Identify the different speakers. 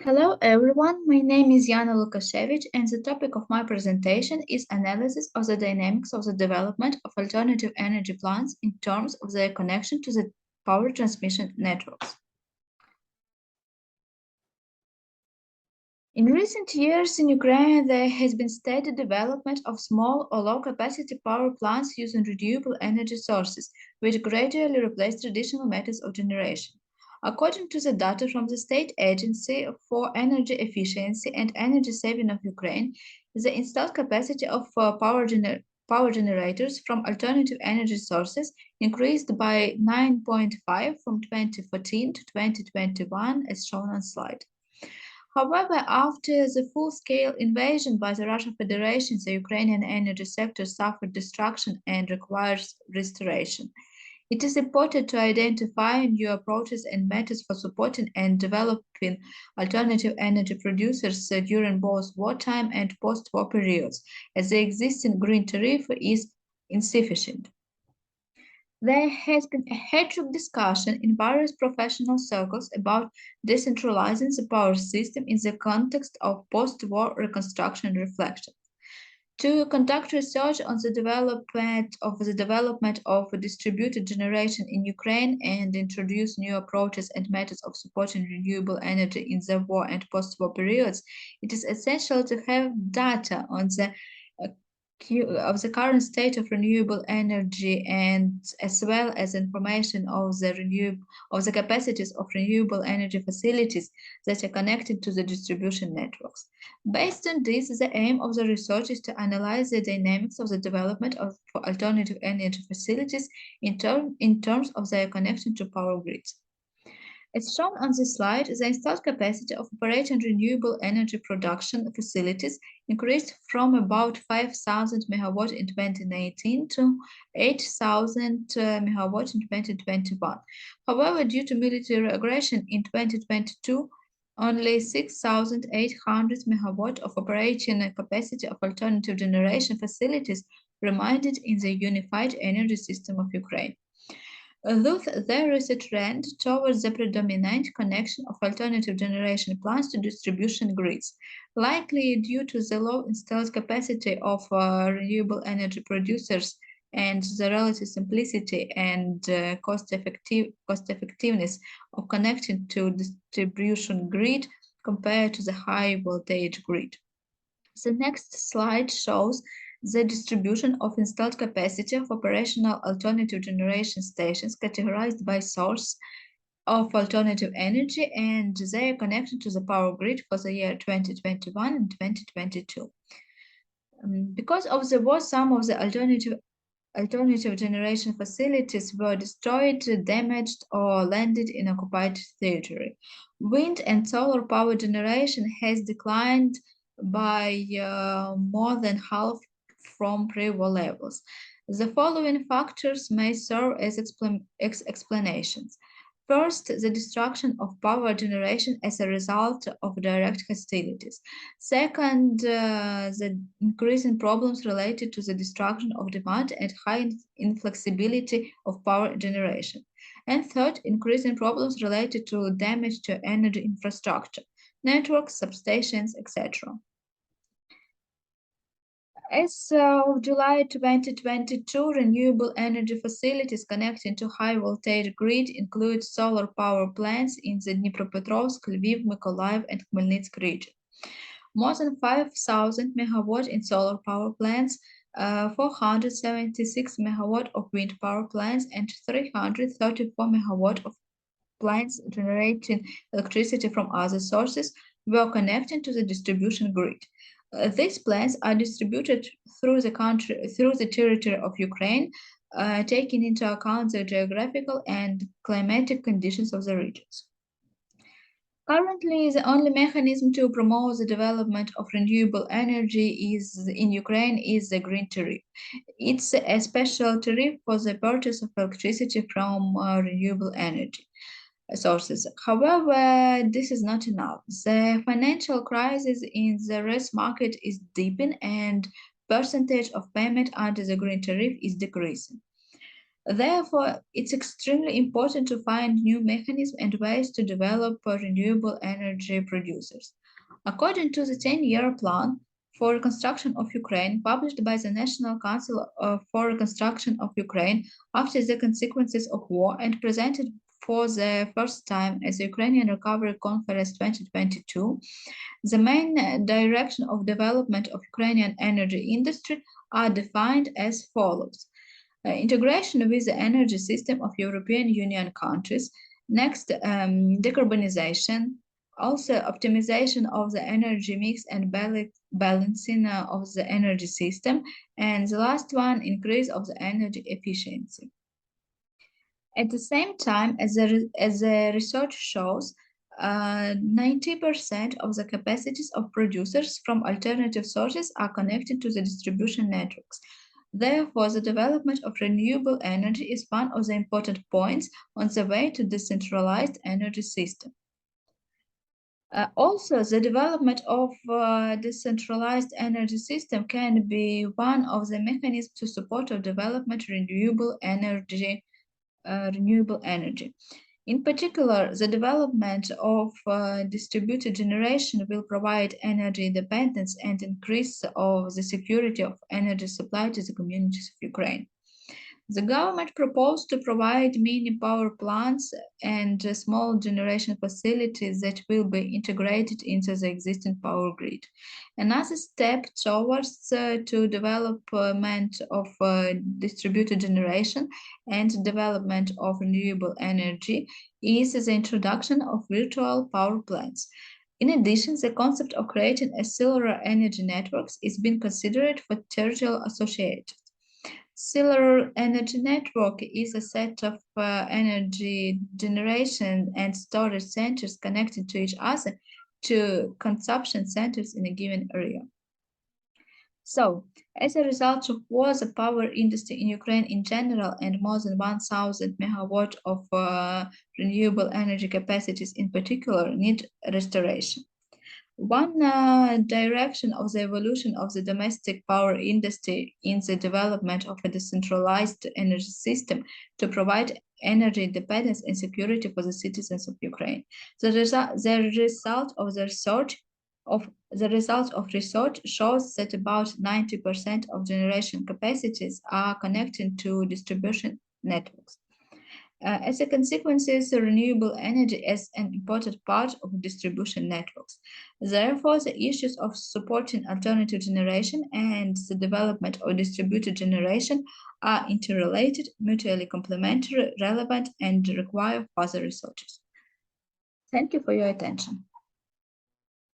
Speaker 1: Hello everyone, my name is Yana Lukashevych and the topic of my presentation is analysis of the dynamics of the development of alternative energy plants in terms of their connection to the power transmission networks. In recent years in Ukraine, there has been steady development of small or low-capacity power plants using renewable energy sources, which gradually replace traditional methods of generation. According to the data from the State Agency for Energy Efficiency and Energy Saving of Ukraine, the installed capacity of power generators from alternative energy sources increased by 9.5 from 2014 to 2021, as shown on slide. However, after the full-scale invasion by the Russian Federation, the Ukrainian energy sector suffered destruction and requires restoration. It is important to identify new approaches and methods for supporting and developing alternative energy producers during both wartime and post-war periods, as the existing green tariff is insufficient. There has been a heated discussion in various professional circles about decentralizing the power system in the context of post-war reconstruction reflection. To conduct research on the development of distributed generation in Ukraine and introduce new approaches and methods of supporting renewable energy in the war and post-war periods, it is essential to have data on the current state of renewable energy and as well as information of the capacities of renewable energy facilities that are connected to the distribution networks. Based on this, the aim of the research is to analyze the dynamics of the development of alternative energy facilities in terms of their connection to power grids. As shown on this slide, the installed capacity of operating renewable energy production facilities increased from about 5,000 MW in 2019 to 8,000 MW in 2021. However, due to military aggression in 2022, only 6,800 MW of operating capacity of alternative generation facilities remained in the unified energy system of Ukraine. Thus, there is a trend towards the predominant connection of alternative generation plants to distribution grids, likely due to the low installed capacity of renewable energy producers and the relative simplicity and cost-effectiveness of connecting to distribution grid compared to the high voltage grid. The next slide shows the distribution of installed capacity of operational alternative generation stations categorized by source of alternative energy and their connection to the power grid for the year 2021 and 2022. Because of the war, some of the alternative generation facilities were destroyed, damaged, or landed in occupied territory. Wind and solar power generation has declined by more than half from pre-war levels. The following factors may serve as explanations. First, the destruction of power generation as a result of direct hostilities. Second, the increasing problems related to the destruction of demand and high inflexibility of power generation. And third, increasing problems related to damage to energy infrastructure, networks, substations, etc. As of July 2022, renewable energy facilities connecting to high voltage grid include solar power plants in the Dnipropetrovsk, Lviv, Mykolaiv, and Khmelnytsk region. More than 5,000 MW in solar power plants, 476 MW of wind power plants, and 334 MW of plants generating electricity from other sources were connected to the distribution grid. These plants are distributed through the territory of Ukraine, taking into account the geographical and climatic conditions of the regions. Currently, the only mechanism to promote the development of renewable energy in Ukraine is the green tariff. It's a special tariff for the purchase of electricity from renewable energy sources. However, this is not enough. The financial crisis in the RES market is deepening and percentage of payment under the green tariff is decreasing. Therefore, it's extremely important to find new mechanisms and ways to develop renewable energy producers. According to the 10-year plan for reconstruction of Ukraine, published by the National Council for Reconstruction of Ukraine after the consequences of war and presented for the first time at the Ukrainian Recovery Conference 2022, the main direction of development of Ukrainian energy industry are defined as follows. Integration with the energy system of European Union countries. Next, decarbonization. Also, optimization of the energy mix and balancing of the energy system. And the last one, increase of the energy efficiency. At the same time, as the research shows, 90% of the capacities of producers from alternative sources are connected to the distribution networks. Therefore, the development of renewable energy is one of the important points on the way to decentralized energy system. Also, the development of decentralized energy system can be one of the mechanisms to support the development of renewable energy. In particular, the development of distributed generation will provide energy independence and increase of the security of energy supply to the communities of Ukraine. The government proposed to provide mini power plants and small generation facilities that will be integrated into the existing power grid. Another step towards to development of distributed generation and development of renewable energy is the introduction of virtual power plants. In addition, the concept of creating a solar energy networks is being considered for territorial associations. Solar energy network is a set of energy generation and storage centers connected to each other to consumption centers in a given area. So, as a result of war, the power industry in Ukraine in general and more than 1,000 megawatt of renewable energy capacities in particular need restoration. One direction of the evolution of the domestic power industry in the development of a decentralized energy system to provide energy independence and security for the citizens of Ukraine. The result of research shows that about 90% of generation capacities are connected to distribution networks. As a consequence, renewable energy is an important part of distribution networks. Therefore, the issues of supporting alternative generation and the development of distributed generation are interrelated, mutually complementary, relevant, and require further researches. Thank you for your attention.